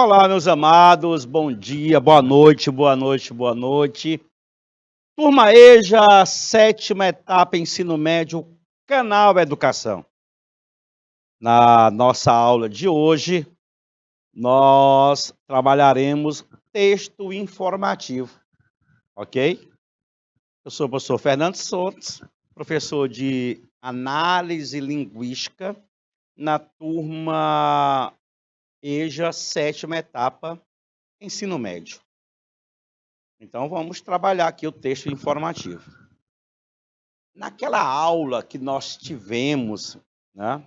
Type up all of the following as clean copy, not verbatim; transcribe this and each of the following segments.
Olá, meus amados, bom dia, boa noite, boa noite, boa noite. Turma EJA, sétima etapa, ensino médio, canal Educação. Na nossa aula de hoje, nós trabalharemos texto informativo, ok? Eu sou o professor Fernando Santos, professor de análise linguística, na turma EJA, sétima etapa, ensino médio. Então, vamos trabalhar aqui o texto informativo. Naquela aula que nós tivemos, né,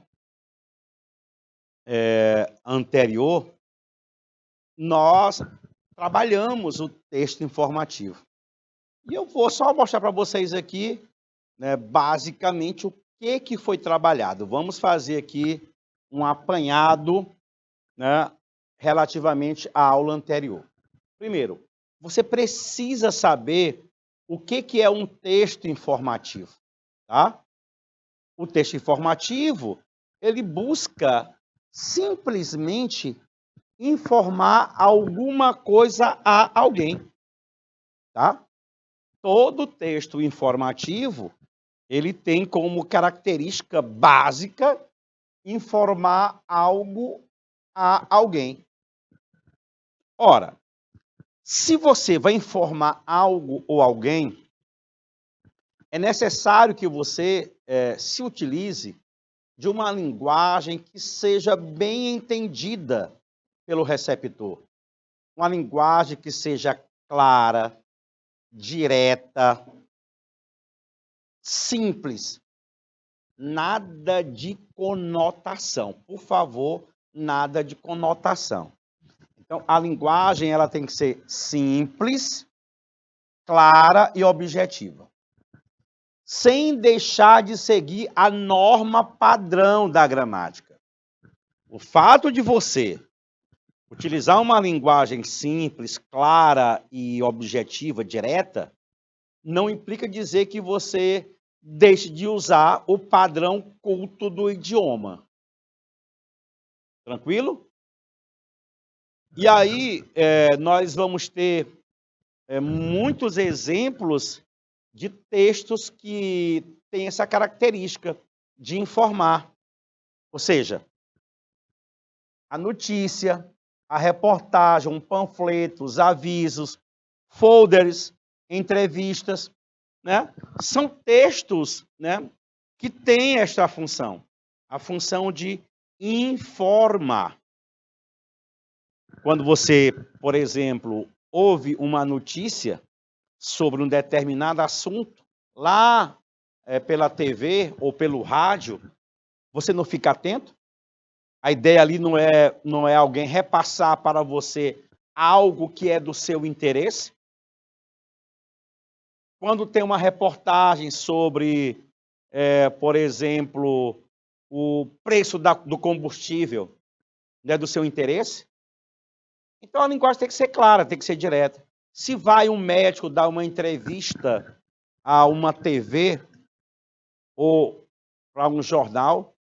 anterior, nós trabalhamos o texto informativo. E eu vou só mostrar para vocês aqui, né, basicamente, o que foi trabalhado. Vamos fazer aqui um apanhado, né, relativamente à aula anterior. Primeiro, você precisa saber o que é um texto informativo, tá? O texto informativo, ele busca simplesmente informar alguma coisa a alguém, tá? Todo texto informativo, ele tem como característica básica informar algo a alguém. Ora, se você vai informar algo ou alguém, é necessário que você se utilize de uma linguagem que seja bem entendida pelo receptor. Uma linguagem que seja clara, direta, simples. Nada de conotação. Por favor, nada de conotação. Então, a linguagem ela tem que ser simples, clara e objetiva, sem deixar de seguir a norma padrão da gramática. O fato de você utilizar uma linguagem simples, clara e objetiva, direta, não implica dizer que você deixe de usar o padrão culto do idioma. Tranquilo? E aí, nós vamos ter muitos exemplos de textos que têm essa característica de informar. Ou seja, a notícia, a reportagem, um panfleto, os avisos, folders, entrevistas, né? São textos, né, que têm esta função, a função de informar. Quando você, por exemplo, ouve uma notícia sobre um determinado assunto, lá pela TV ou pelo rádio, você não fica atento? A ideia ali não é alguém repassar para você algo que é do seu interesse? Quando tem uma reportagem sobre, por exemplo, o preço do combustível, não é do seu interesse? Então a linguagem tem que ser clara, tem que ser direta. Se vai um médico dar uma entrevista a uma TV ou para um jornal,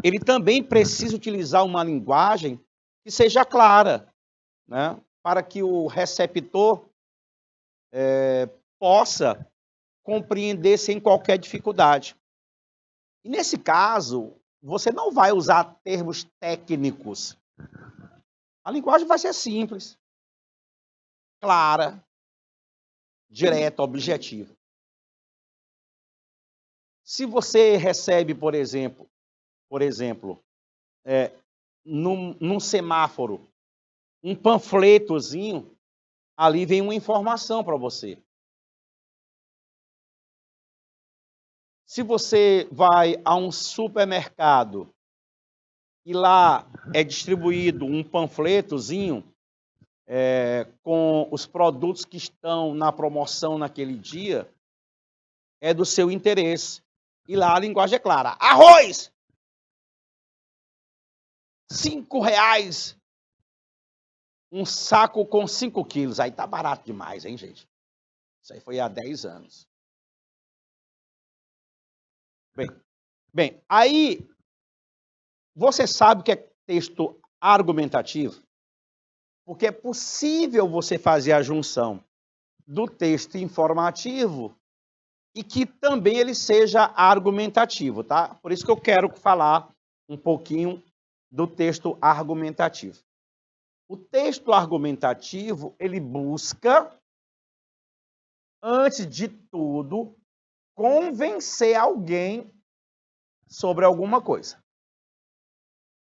ele também precisa utilizar uma linguagem que seja clara, né, para que o receptor possa compreender sem qualquer dificuldade. E nesse caso, você não vai usar termos técnicos. A linguagem vai ser simples, clara, direta, objetiva. Se você recebe, por exemplo, num semáforo, um panfletozinho, ali vem uma informação para você. Se você vai a um supermercado e lá é distribuído um panfletozinho com os produtos que estão na promoção naquele dia, é do seu interesse. E lá a linguagem é clara. Arroz! R$ 5, um saco com 5 quilos. Aí tá barato demais, hein, gente? Isso aí foi há 10 anos. Bem, aí você sabe o que é texto argumentativo? porque é possível você fazer a junção do texto informativo e que também ele seja argumentativo, tá? Por isso que eu quero falar um pouquinho do texto argumentativo. O texto argumentativo, ele busca, antes de tudo, convencer alguém sobre alguma coisa.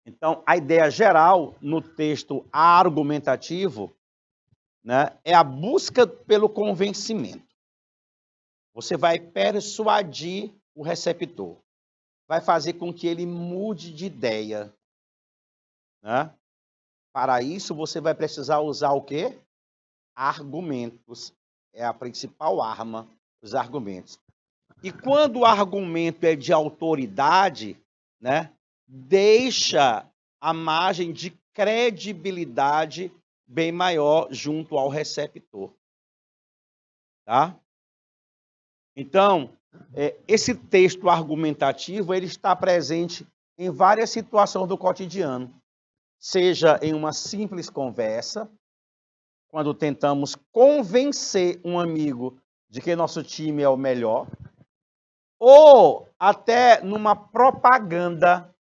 Então, a ideia geral no texto argumentativo, né, é a busca pelo convencimento. Você vai persuadir o receptor, vai fazer com que ele mude de ideia, né? Para isso, você vai precisar usar o quê? Argumentos. É a principal arma, os argumentos. E quando o argumento é de autoridade, né, deixa a margem de credibilidade bem maior junto ao receptor. Tá? Então, esse texto argumentativo ele está presente em várias situações do cotidiano, seja em uma simples conversa, quando tentamos convencer um amigo de que nosso time é o melhor, ou até numa propaganda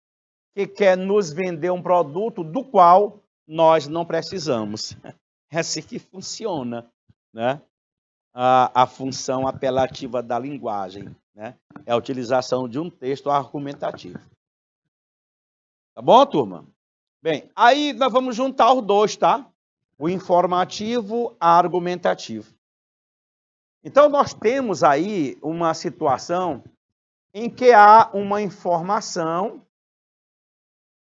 que quer nos vender um produto do qual nós não precisamos. É assim que funciona, né? A função apelativa da linguagem, né? É a utilização de um texto argumentativo. Tá bom, turma? Bem, aí nós vamos juntar os dois, tá? O informativo a argumentativo. Então, nós temos aí uma situação em que há uma informação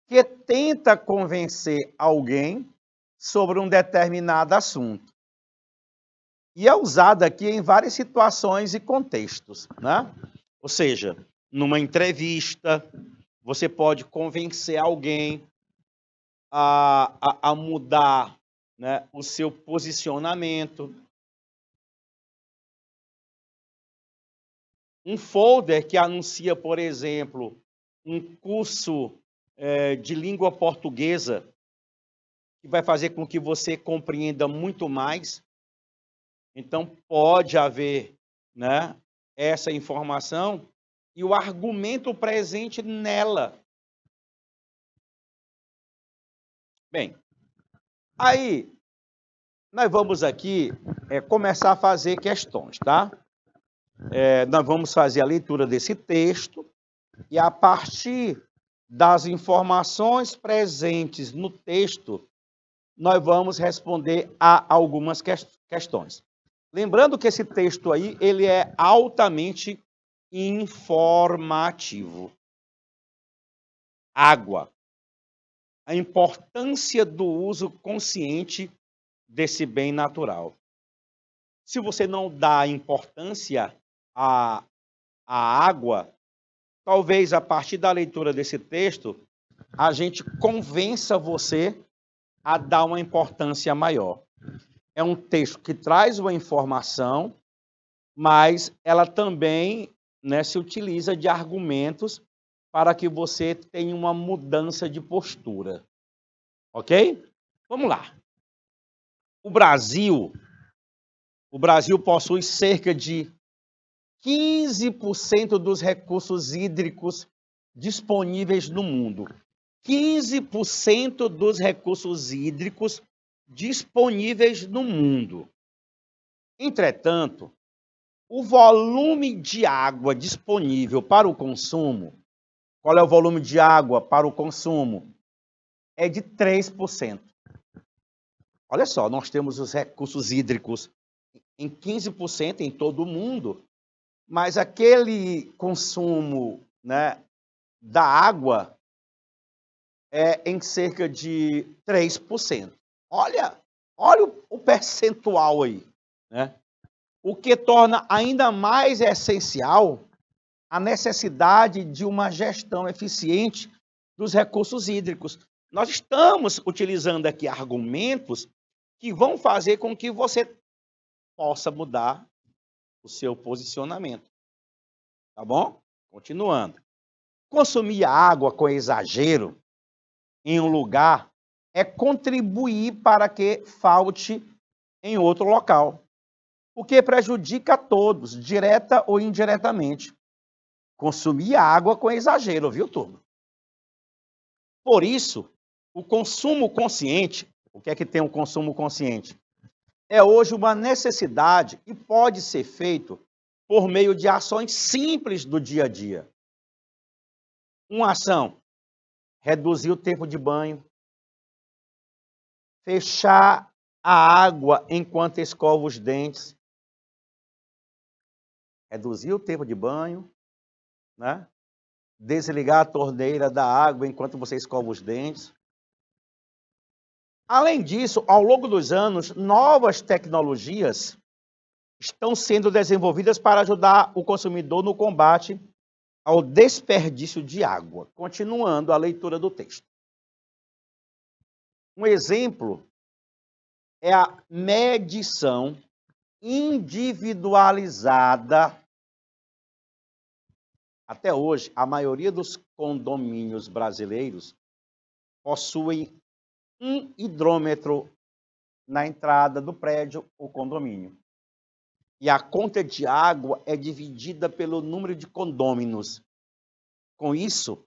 que tenta convencer alguém sobre um determinado assunto. E é usada aqui em várias situações e contextos, né? Ou seja, numa entrevista, você pode convencer alguém a mudar, né, o seu posicionamento. Um folder que anuncia, por exemplo, um curso de língua portuguesa, que vai fazer com que você compreenda muito mais. Então, pode haver, né, essa informação e o argumento presente nela. Bem, aí nós vamos aqui começar a fazer questões, tá? Nós vamos fazer a leitura desse texto e, a partir das informações presentes no texto, nós vamos responder a algumas questões. Lembrando que esse texto aí, ele é altamente informativo. Água. A importância do uso consciente desse bem natural. Se você não dá importância à água, talvez a partir da leitura desse texto, a gente convença você a dar uma importância maior. É um texto que traz uma informação, mas ela também, né, se utiliza de argumentos para que você tenha uma mudança de postura. Ok? Vamos lá. O Brasil possui cerca de 15% dos recursos hídricos disponíveis no mundo. 15% dos recursos hídricos disponíveis no mundo. Entretanto, o volume de água disponível para o consumo, qual é o volume de água para o consumo? É de 3%. Olha só, nós temos os recursos hídricos em 15% em todo o mundo, mas aquele consumo, né, da água é em cerca de 3%. Olha o percentual aí, né? O que torna ainda mais essencial a necessidade de uma gestão eficiente dos recursos hídricos. Nós estamos utilizando aqui argumentos que vão fazer com que você possa mudar o seu posicionamento. Tá bom? Continuando. Consumir água com exagero em um lugar é contribuir para que falte em outro local, o que prejudica a todos, direta ou indiretamente. Consumir água com exagero, viu, turma? Por isso, o consumo consciente, o que é que tem o consumo consciente? É hoje uma necessidade e pode ser feito por meio de ações simples do dia a dia. Uma ação: reduzir o tempo de banho, fechar a água enquanto escova os dentes, reduzir o tempo de banho, né? Desligar a torneira da água enquanto você escova os dentes. Além disso, ao longo dos anos, novas tecnologias estão sendo desenvolvidas para ajudar o consumidor no combate ao desperdício de água. Continuando a leitura do texto. Um exemplo é a medição individualizada. Até hoje, a maioria dos condomínios brasileiros possuem um hidrômetro na entrada do prédio ou condomínio. E a conta de água é dividida pelo número de condôminos. Com isso,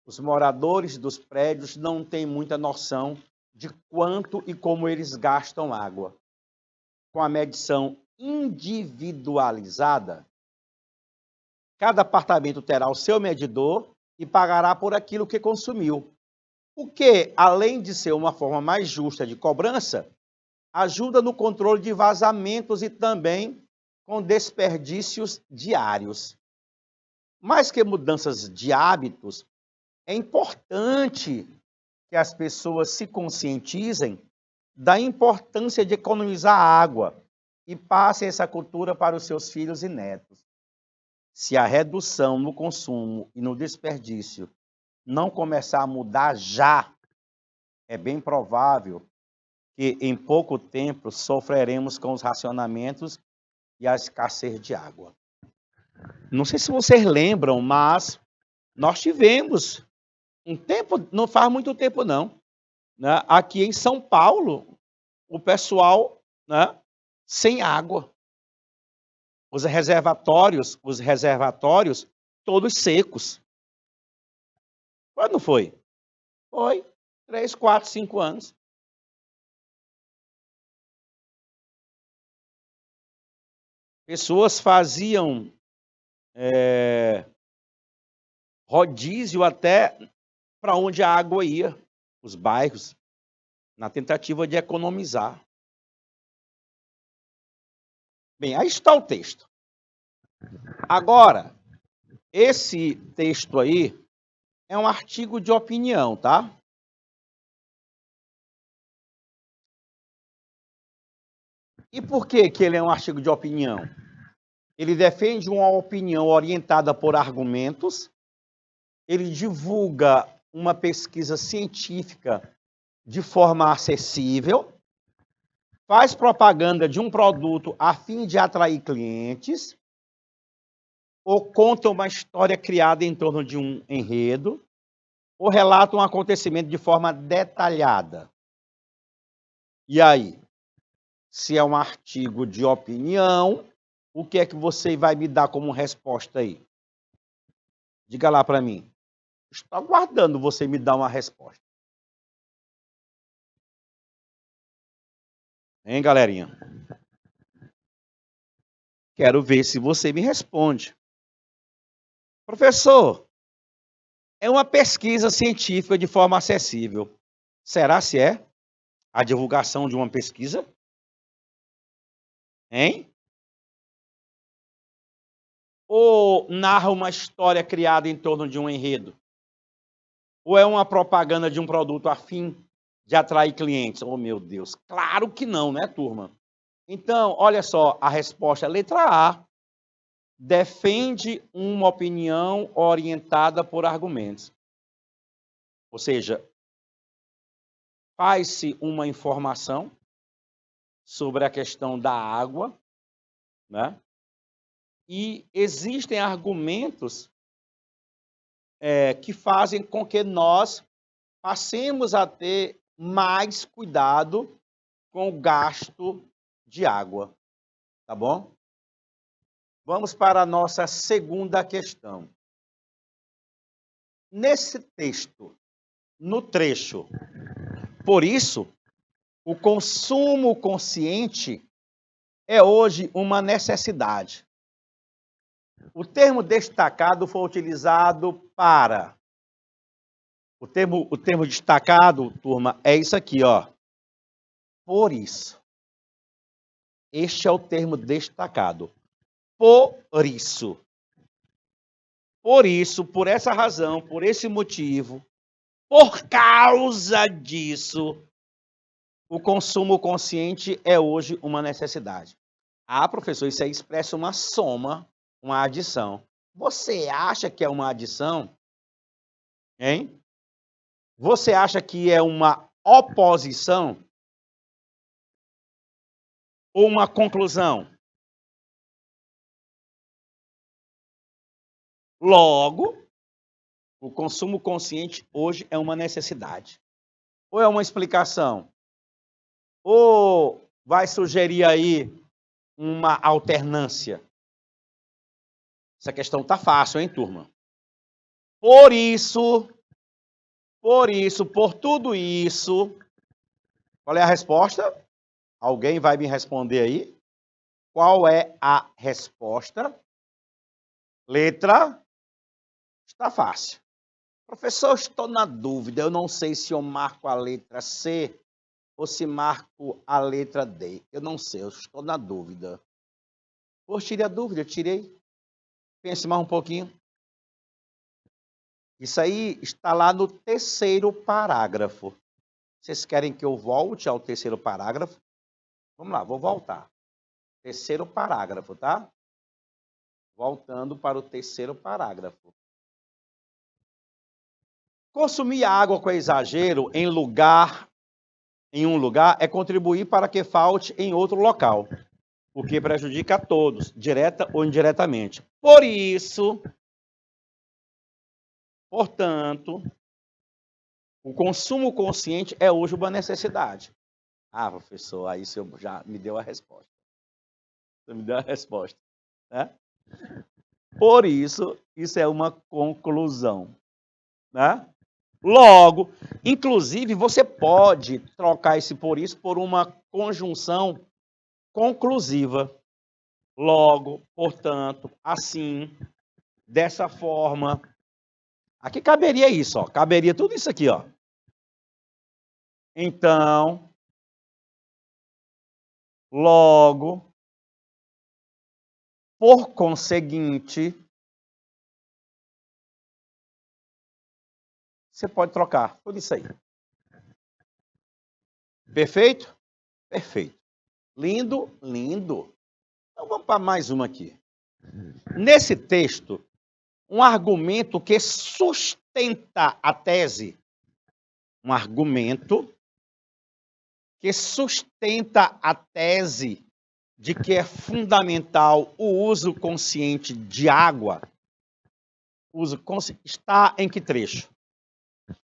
os moradores dos prédios não têm muita noção de quanto e como eles gastam água. Com a medição individualizada, cada apartamento terá o seu medidor e pagará por aquilo que consumiu. O que, além de ser uma forma mais justa de cobrança, ajuda no controle de vazamentos e também com desperdícios diários. Mais que mudanças de hábitos, é importante que as pessoas se conscientizem da importância de economizar água e passem essa cultura para os seus filhos e netos. Se a redução no consumo e no desperdício não começar a mudar já, é bem provável que em pouco tempo sofreremos com os racionamentos e a escassez de água. Não sei se vocês lembram, mas nós tivemos um tempo, não faz muito tempo não, né, aqui em São Paulo, o pessoal, né, sem água. Os reservatórios todos secos. Quando foi? Foi 3, 4, 5 anos. Pessoas faziam rodízio até para onde a água ia, os bairros, na tentativa de economizar. Bem, aí está o texto. Agora, esse texto aí é um artigo de opinião, tá? E por que ele é um artigo de opinião? Ele defende uma opinião orientada por argumentos, ele divulga uma pesquisa científica de forma acessível, faz propaganda de um produto a fim de atrair clientes, ou conta uma história criada em torno de um enredo, ou relata um acontecimento de forma detalhada. E aí, se é um artigo de opinião, o que é que você vai me dar como resposta aí? Diga lá para mim. Estou aguardando você me dar uma resposta. Hein, galerinha? Quero ver se você me responde. Professor, é uma pesquisa científica de forma acessível. Será se é a divulgação de uma pesquisa? Hein? Ou narra uma história criada em torno de um enredo? Ou é uma propaganda de um produto a fim de atrair clientes? Oh, meu Deus. Claro que não, né, turma? Então, olha só, a resposta é letra A. Defende uma opinião orientada por argumentos. Ou seja, faz-se uma informação sobre a questão da água, né? E existem argumentos que fazem com que nós passemos a ter mais cuidado com o gasto de água, tá bom? Vamos para a nossa segunda questão. Nesse texto, no trecho, por isso, o consumo consciente é hoje uma necessidade. O termo destacado foi utilizado para... O termo destacado, turma, é isso aqui, ó. Por isso. Este é o termo destacado. Por isso. Por isso, por essa razão, por esse motivo, por causa disso, o consumo consciente é hoje uma necessidade. Ah, professor, isso aí expressa uma soma, uma adição. Você acha que é uma adição? Hein? Você acha que é uma oposição? Ou uma conclusão? Logo, o consumo consciente hoje é uma necessidade. Ou é uma explicação? Ou vai sugerir aí uma alternância? Essa questão tá fácil, hein, turma? Por isso, por tudo isso, qual é a resposta? Alguém vai me responder aí? Qual é a resposta? Letra? Está fácil. Professor, estou na dúvida. Eu não sei se eu marco a letra C ou se marco a letra D. Eu não sei, eu estou na dúvida. Poxa, tirei a dúvida, tirei. Pense mais um pouquinho. Isso aí está lá no terceiro parágrafo. Vocês querem que eu volte ao terceiro parágrafo? Vamos lá, vou voltar. Terceiro parágrafo, tá? Voltando para o terceiro parágrafo. Consumir água com exagero em um lugar é contribuir para que falte em outro local, o que prejudica a todos, direta ou indiretamente. Por isso, portanto, o consumo consciente é hoje uma necessidade. Ah, professor, aí você já me deu a resposta. Você me deu a resposta, né? Por isso, isso é uma conclusão, né? Logo, inclusive, você pode trocar esse por isso por uma conjunção conclusiva. Logo, portanto, assim, dessa forma. Aqui caberia isso, ó. Caberia tudo isso aqui, ó. Então, logo, por conseguinte, você pode trocar tudo isso aí. Perfeito? Perfeito. Lindo, lindo. Então vamos para mais uma aqui. Nesse texto, um argumento que sustenta a tese, um argumento que sustenta a tese de que é fundamental o uso consciente de água, está em que trecho?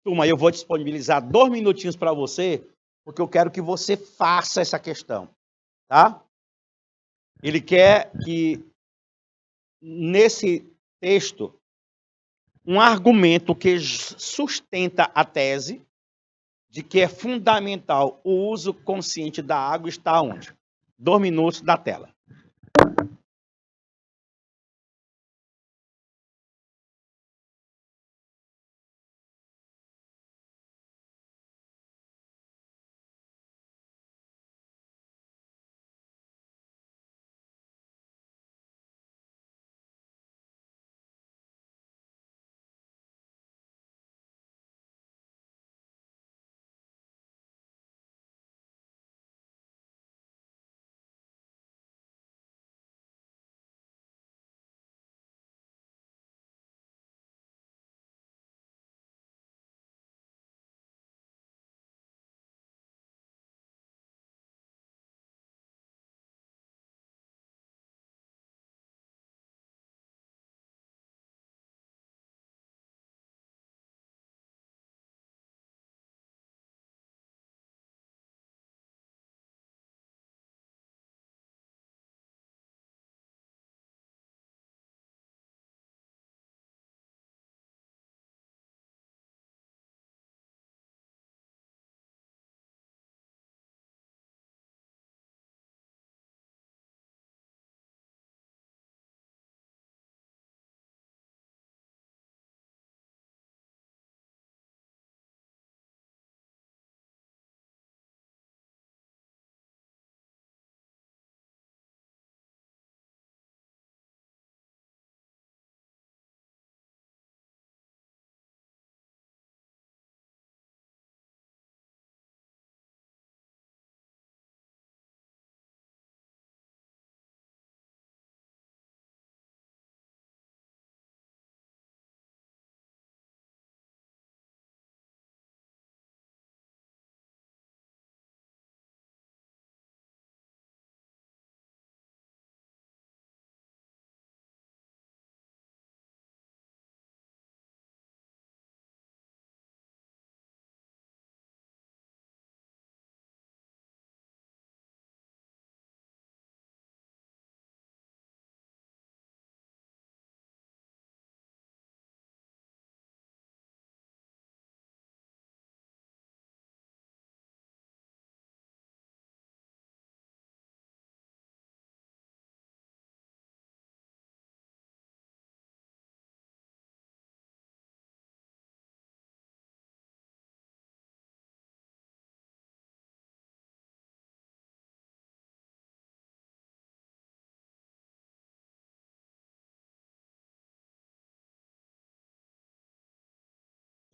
Turma, eu vou disponibilizar 2 minutinhos para você, porque eu quero que você faça essa questão, tá? Ele quer que, nesse texto, um argumento que sustenta a tese de que é fundamental o uso consciente da água está onde? 2 minutos da tela.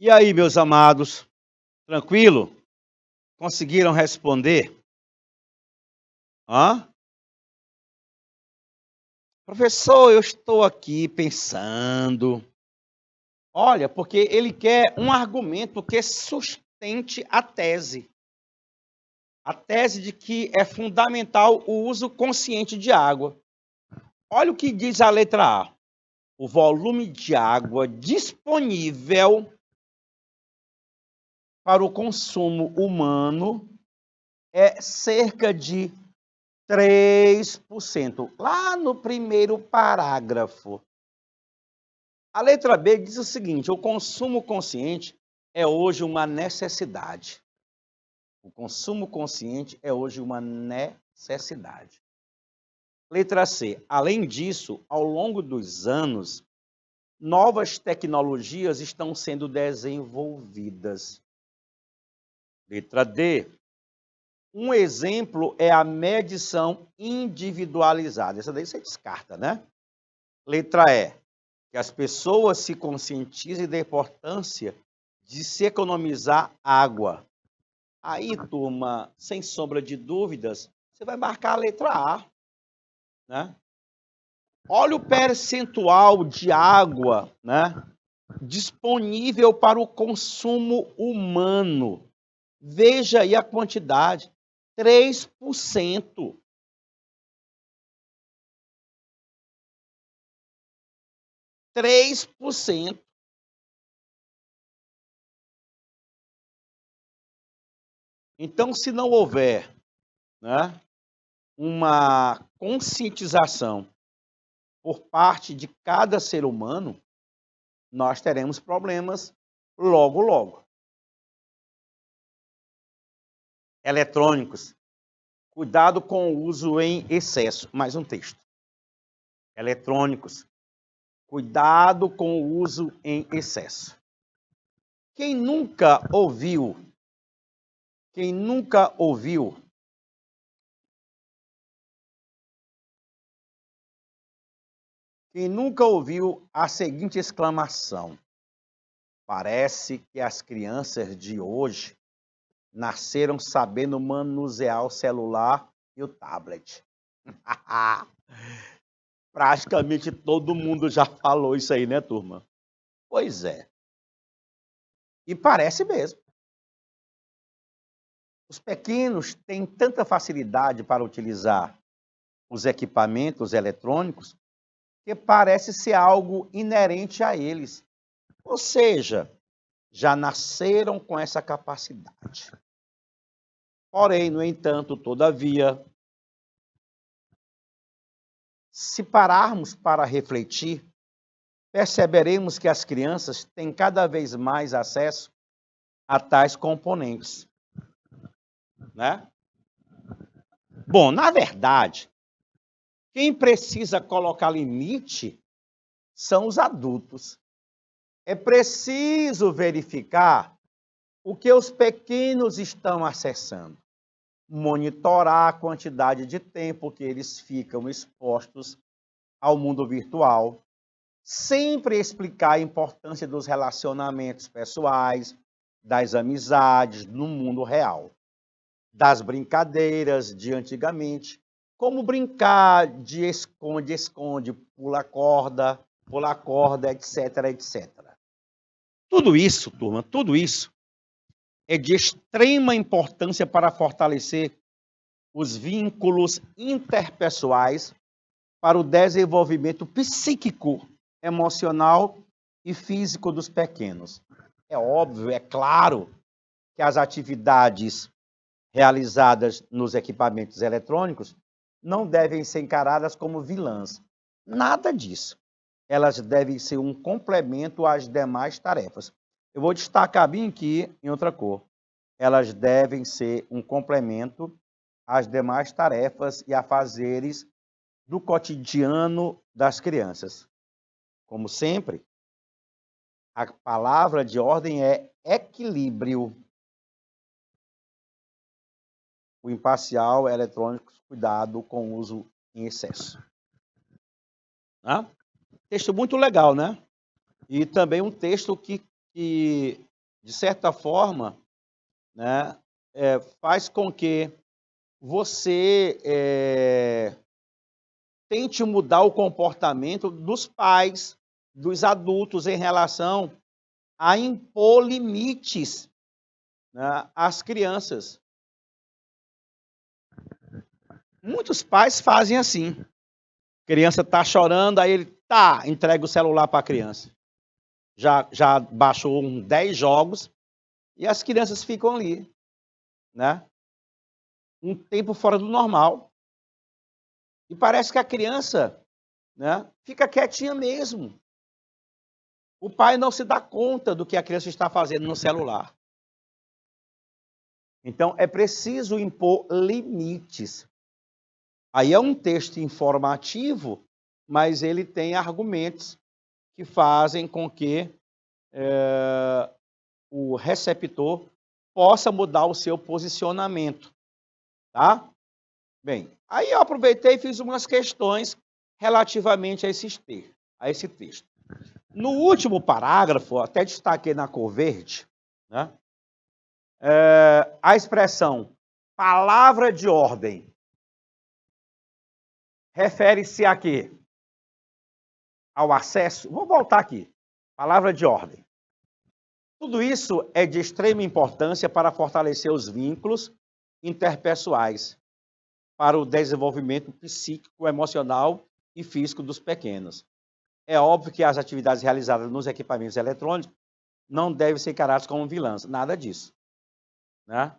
E aí, meus amados, tranquilo? Conseguiram responder? Hã? Professor, eu estou aqui pensando. Olha, porque ele quer um argumento que sustente a tese. A tese de que é fundamental o uso consciente de água. Olha o que diz a letra A. O volume de água disponível para o consumo humano é cerca de 3%. Lá no primeiro parágrafo. A letra B diz o seguinte: o consumo consciente é hoje uma necessidade. O consumo consciente é hoje uma necessidade. Letra C. Além disso, ao longo dos anos, novas tecnologias estão sendo desenvolvidas. Letra D. Um exemplo é a medição individualizada. Essa daí você descarta, né? Letra E. Que as pessoas se conscientizem da importância de se economizar água. Aí, turma, sem sombra de dúvidas, você vai marcar a letra A, né? Olha o percentual de água, né, disponível para o consumo humano. Veja aí a quantidade, 3%. 3%. Então, se não houver, né, uma conscientização por parte de cada ser humano, nós teremos problemas logo, logo. Eletrônicos. Cuidado com o uso em excesso. Mais um texto. Eletrônicos. Cuidado com o uso em excesso. Quem nunca ouviu a seguinte exclamação: parece que as crianças de hoje nasceram sabendo manusear o celular e o tablet. Praticamente todo mundo já falou isso aí, né, turma? Pois é. E parece mesmo. Os pequenos têm tanta facilidade para utilizar os equipamentos eletrônicos que parece ser algo inerente a eles. Ou seja, já nasceram com essa capacidade. Porém, no entanto, todavia, se pararmos para refletir, perceberemos que as crianças têm cada vez mais acesso a tais componentes, né? Bom, na verdade, quem precisa colocar limite são os adultos. É preciso verificar o que os pequenos estão acessando, monitorar a quantidade de tempo que eles ficam expostos ao mundo virtual, sempre explicar a importância dos relacionamentos pessoais, das amizades no mundo real, das brincadeiras de antigamente, como brincar de esconde-esconde, pula corda, etc, etc. Tudo isso, turma, tudo isso é de extrema importância para fortalecer os vínculos interpessoais para o desenvolvimento psíquico, emocional e físico dos pequenos. É óbvio, é claro que as atividades realizadas nos equipamentos eletrônicos não devem ser encaradas como vilãs. Nada disso. Elas devem ser um complemento às demais tarefas. Eu vou destacar bem aqui em outra cor. Elas devem ser um complemento às demais tarefas e afazeres do cotidiano das crianças. Como sempre, a palavra de ordem é equilíbrio. O imparcial é eletrônico, cuidado com o uso em excesso. Texto muito legal, né? E também um texto que de certa forma, né, faz com que você tente mudar o comportamento dos pais, dos adultos em relação a impor limites, né, às crianças. Muitos pais fazem assim. A criança está chorando, aí ele entrega o celular para a criança. Já baixou uns 10 jogos e as crianças ficam ali, né? Um tempo fora do normal. E parece que a criança, né, fica quietinha mesmo. O pai não se dá conta do que a criança está fazendo no celular. Então, é preciso impor limites. Aí é um texto informativo, mas ele tem argumentos que fazem com que o receptor possa mudar o seu posicionamento, tá? Bem, aí eu aproveitei e fiz umas questões relativamente a esse texto. No último parágrafo, até destaquei na cor verde, né, a expressão palavra de ordem refere-se a quê? Ao acesso. Vou voltar aqui. Palavra de ordem. Tudo isso é de extrema importância para fortalecer os vínculos interpessoais, para o desenvolvimento psíquico, emocional e físico dos pequenos. É óbvio que as atividades realizadas nos equipamentos eletrônicos não devem ser encaradas como vilãs, nada disso, né?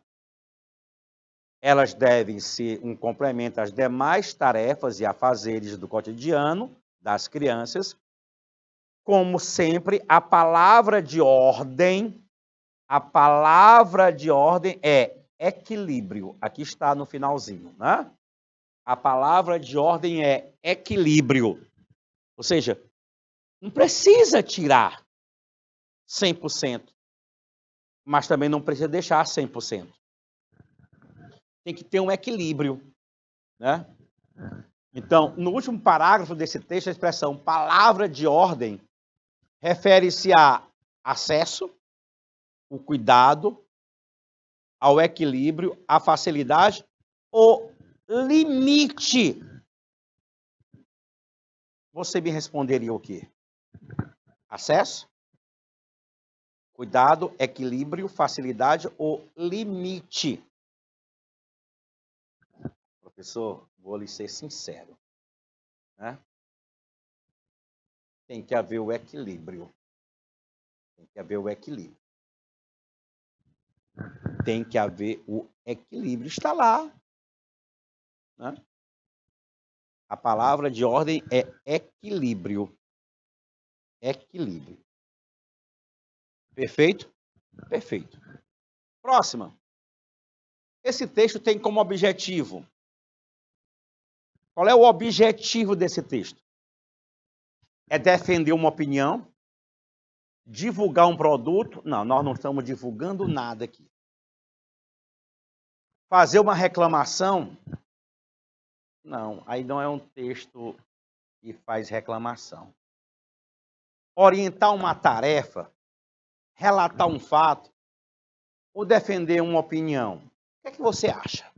Elas devem ser um complemento às demais tarefas e afazeres do cotidiano das crianças. Como sempre, a palavra de ordem é equilíbrio. Aqui está no finalzinho, né? A palavra de ordem é equilíbrio. Ou seja, não precisa tirar 100%, mas também não precisa deixar 100%. Tem que ter um equilíbrio, né? Então, no último parágrafo desse texto, a expressão palavra de ordem refere-se a acesso, o cuidado, ao equilíbrio, à facilidade, o limite. Você me responderia o quê? Acesso, cuidado, equilíbrio, facilidade ou limite? Professor, vou lhe ser sincero, né? Tem que haver o equilíbrio. Tem que haver o equilíbrio. Tem que haver o equilíbrio. Está lá, né? A palavra de ordem é equilíbrio. Equilíbrio. Perfeito? Perfeito. Próxima. Esse texto tem como objetivo. Qual é o objetivo desse texto? É defender uma opinião? Divulgar um produto? Não, nós não estamos divulgando nada aqui. Fazer uma reclamação? Não, aí não é um texto que faz reclamação. Orientar uma tarefa? Relatar um fato? Ou defender uma opinião? O que é que você acha?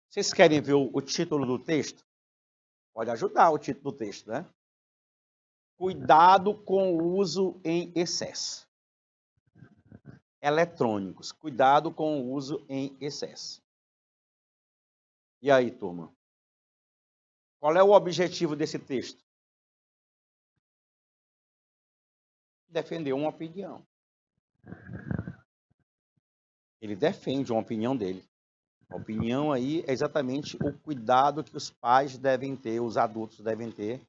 Vocês querem ver o título do texto? Pode ajudar o título do texto, né? Cuidado com o uso em excesso. Eletrônicos. Cuidado com o uso em excesso. E aí, turma? Qual é o objetivo desse texto? Defender uma opinião. Ele defende uma opinião dele. A opinião aí é exatamente o cuidado que os pais devem ter, os adultos devem ter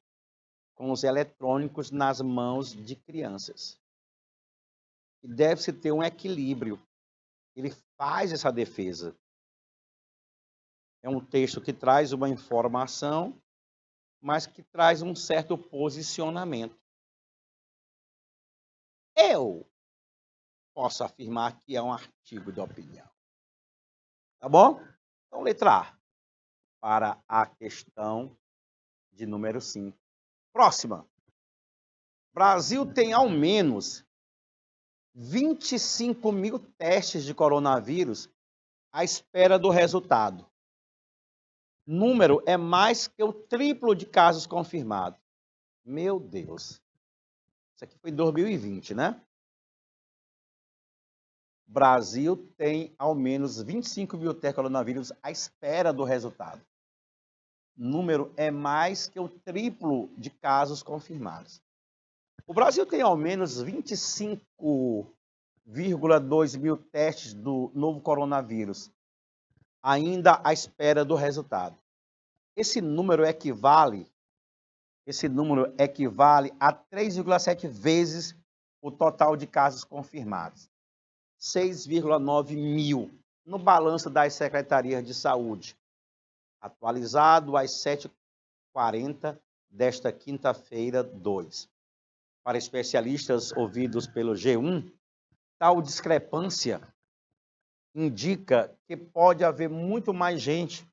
com os eletrônicos nas mãos de crianças. E deve-se ter um equilíbrio. Ele faz essa defesa. É um texto que traz uma informação, mas que traz um certo posicionamento. Eu posso afirmar que é um artigo de opinião. Tá bom? Então, letra A, para a questão de número 5. Próxima. Brasil tem ao menos 25 mil testes de coronavírus à espera do resultado. Número é mais que o triplo de casos confirmados. Meu Deus. Isso aqui foi 2020, né? O Brasil tem ao menos 25 mil testes de coronavírus à espera do resultado. Número é mais que o triplo de casos confirmados. O Brasil tem ao menos 25,2 mil testes do novo coronavírus, ainda à espera do resultado. Esse número equivale a 3,7 vezes o total de casos confirmados. 6,9 mil no balanço das secretarias de saúde, atualizado às 7h40 desta quinta-feira, 2. Para especialistas ouvidos pelo G1, tal discrepância indica que pode haver muito mais gente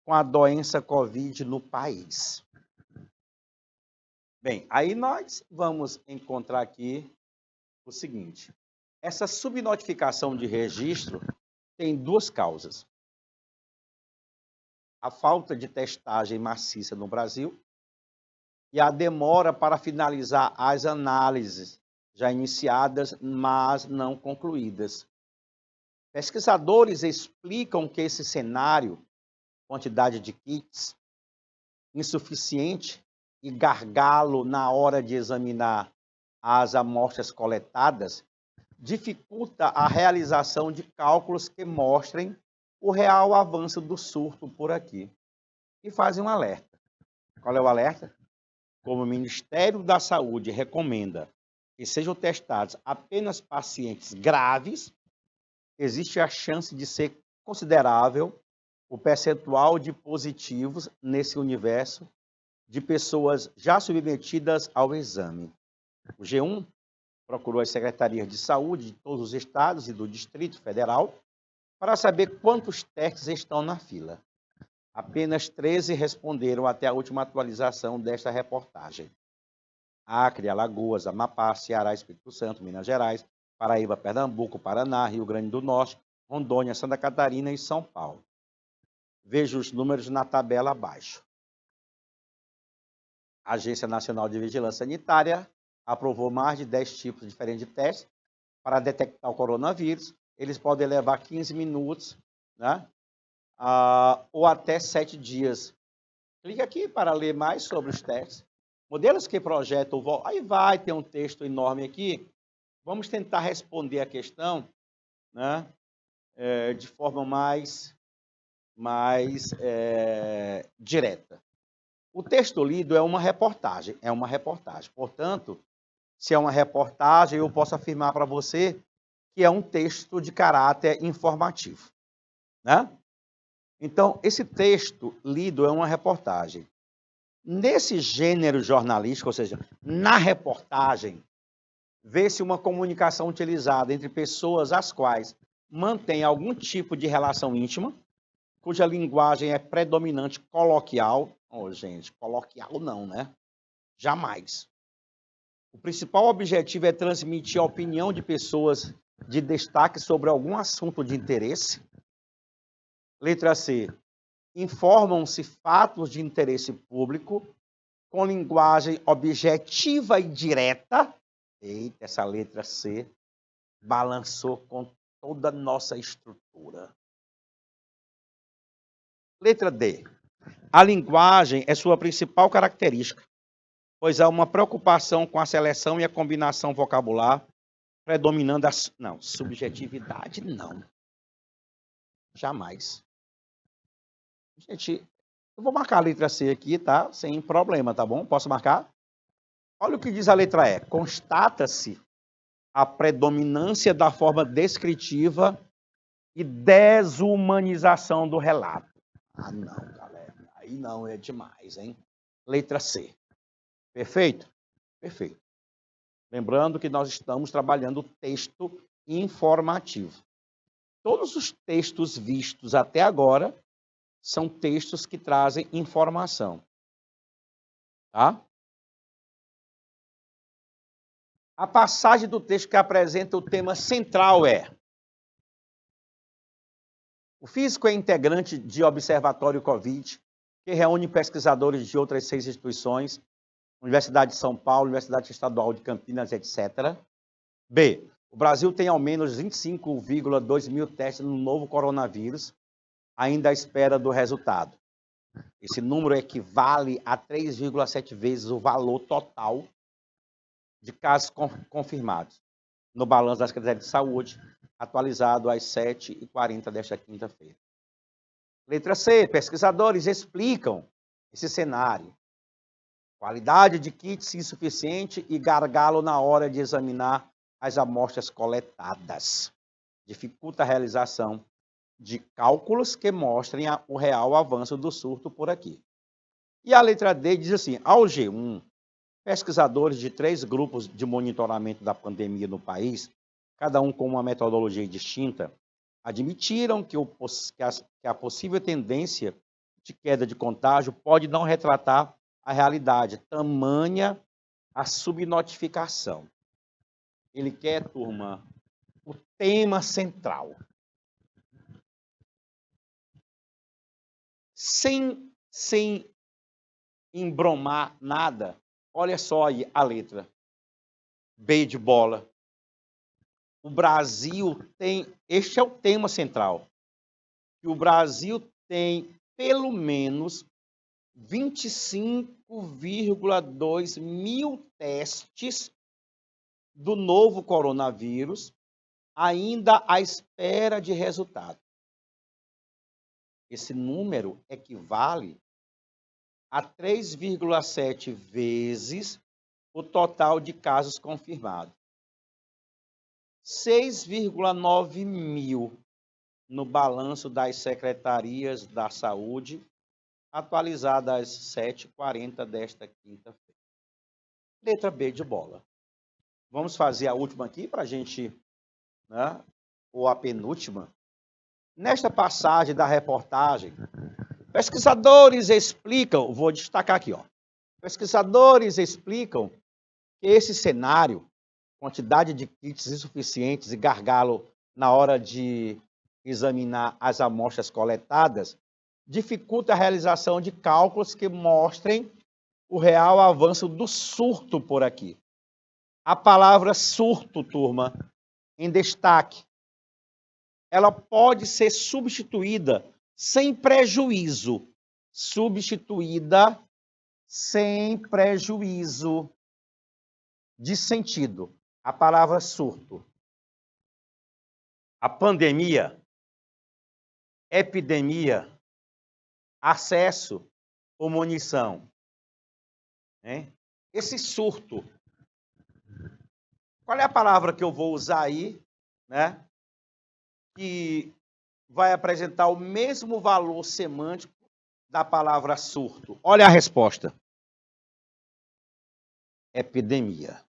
com a doença Covid no país. Bem, aí nós vamos encontrar aqui o seguinte: essa subnotificação de registro tem duas causas. A falta de testagem maciça no Brasil e a demora para finalizar as análises já iniciadas, mas não concluídas. Pesquisadores explicam que esse cenário, quantidade de kits insuficiente e gargalo na hora de examinar as amostras coletadas, dificulta a realização de cálculos que mostrem o real avanço do surto por aqui. E fazem um alerta. Qual é o alerta? Como o Ministério da Saúde recomenda que sejam testados apenas pacientes graves, existe a chance de ser considerável o percentual de positivos nesse universo de pessoas já submetidas ao exame. O G1 procurou as secretarias de saúde de todos os estados e do Distrito Federal para saber quantos testes estão na fila. Apenas 13 responderam até a última atualização desta reportagem. Acre, Alagoas, Amapá, Ceará, Espírito Santo, Minas Gerais, Paraíba, Pernambuco, Paraná, Rio Grande do Norte, Rondônia, Santa Catarina e São Paulo. Veja os números na tabela abaixo. A Agência Nacional de Vigilância Sanitária aprovou mais de 10 tipos diferentes de testes para detectar o coronavírus. Eles podem levar 15 minutos, né? Ou até 7 dias. Clique aqui para ler mais sobre os testes. Modelos que projetam... Aí vai ter um texto enorme aqui. Vamos tentar responder a questão, né, de forma mais direta. O texto lido é uma reportagem. Portanto, se é uma reportagem, eu posso afirmar para você que é um texto de caráter informativo, né? Então, esse texto lido é uma reportagem. Nesse gênero jornalístico, ou seja, na reportagem, vê-se uma comunicação utilizada entre pessoas as quais mantêm algum tipo de relação íntima, cuja linguagem é predominante coloquial. Gente, coloquial não, né? Jamais. O principal objetivo é transmitir a opinião de pessoas de destaque sobre algum assunto de interesse. Letra C. Informam-se fatos de interesse público com linguagem objetiva e direta. Eita, essa letra C balançou com toda a nossa estrutura. Letra D. A linguagem é sua principal característica, pois há uma preocupação com a seleção e a combinação vocabular, predominando a... Não, subjetividade não. Jamais. Gente, eu vou marcar a letra C aqui, tá? Sem problema, tá bom? Posso marcar? Olha o que diz a letra E. Constata-se a predominância da forma descritiva e desumanização do relato. Ah, não, galera. Aí não, é demais, hein? Letra C. Perfeito? Perfeito. Lembrando que nós estamos trabalhando texto informativo. Todos os textos vistos até agora são textos que trazem informação. Tá? A passagem do texto que apresenta o tema central é: o físico é integrante de Observatório Covid, que reúne pesquisadores de outras 6 instituições, Universidade de São Paulo, Universidade Estadual de Campinas, etc. B. O Brasil tem ao menos 25,2 mil testes no novo coronavírus, ainda à espera do resultado. Esse número equivale a 3,7 vezes o valor total de casos confirmados no balanço da Secretaria de Saúde, atualizado às 7h40 desta quinta-feira. Letra C. Pesquisadores explicam esse cenário. Qualidade de kits insuficiente e gargalo na hora de examinar as amostras coletadas. Dificulta a realização de cálculos que mostrem o real avanço do surto por aqui. E a letra D diz assim: ao G1, pesquisadores de 3 grupos de monitoramento da pandemia no país, cada um com uma metodologia distinta, admitiram que a possível tendência de queda de contágio pode não retratar a realidade, tamanha a subnotificação. Ele quer, turma, o tema central. Sem embromar nada, olha só aí a letra. B de bola. O Brasil tem, este é o tema central, que o Brasil tem pelo menos 25,2 mil testes do novo coronavírus, ainda à espera de resultado. Esse número equivale a 3,7 vezes o total de casos confirmados. 6,9 mil no balanço das secretarias da saúde, atualizada às 7h40 desta quinta-feira. Letra B de bola. Vamos fazer a última aqui para a gente, né? Ou a penúltima. Nesta passagem da reportagem, pesquisadores explicam, vou destacar aqui, ó. Pesquisadores explicam que esse cenário, quantidade de kits insuficientes e gargalo na hora de examinar as amostras coletadas, dificulta a realização de cálculos que mostrem o real avanço do surto por aqui. A palavra surto, turma, em destaque, ela pode ser substituída sem prejuízo. Substituída sem prejuízo de sentido. A palavra surto. A pandemia, epidemia, acesso ou munição. Esse surto. Qual é a palavra que eu vou usar aí, né? Que vai apresentar o mesmo valor semântico da palavra surto. Olha a resposta. Epidemia.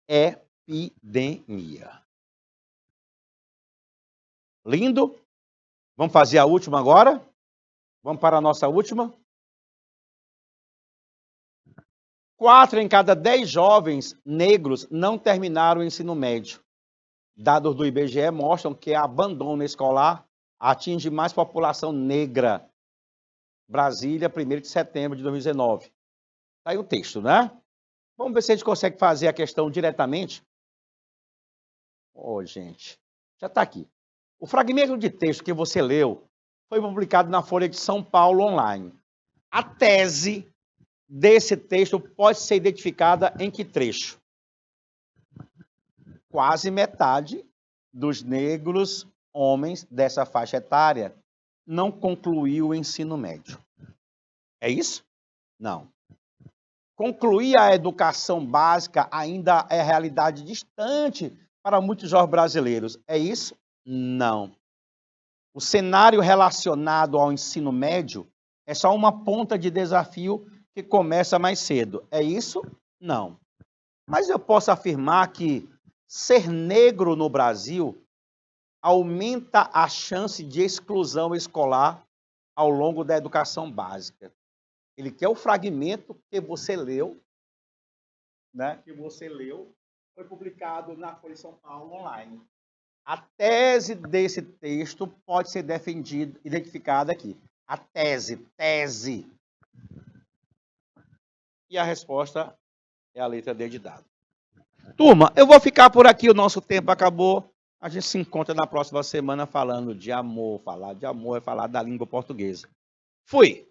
Epidemia. Lindo? Vamos fazer a última agora? Vamos para a nossa última? 4 em cada 10 jovens negros não terminaram o ensino médio. Dados do IBGE mostram que o abandono escolar atinge mais população negra. Brasília, 1º de setembro de 2019. Está aí o texto, né? Vamos ver se a gente consegue fazer a questão diretamente. Gente, já está aqui. O fragmento de texto que você leu foi publicado na Folha de São Paulo online. A tese desse texto pode ser identificada em que trecho? Quase metade dos negros homens dessa faixa etária não concluiu o ensino médio. É isso? Não. Concluir a educação básica ainda é realidade distante para muitos jovens brasileiros. É isso? Não. O cenário relacionado ao ensino médio é só uma ponta de desafio que começa mais cedo. É isso? Não. Mas eu posso afirmar que ser negro no Brasil aumenta a chance de exclusão escolar ao longo da educação básica. Ele quer o fragmento que você leu, né? Que você leu foi publicado na Folha de São Paulo online. A tese desse texto pode ser identificada aqui. A tese. E a resposta é a letra D de dado. Turma, eu vou ficar por aqui, o nosso tempo acabou. A gente se encontra na próxima semana falando de amor. Falar de amor é falar da língua portuguesa. Fui!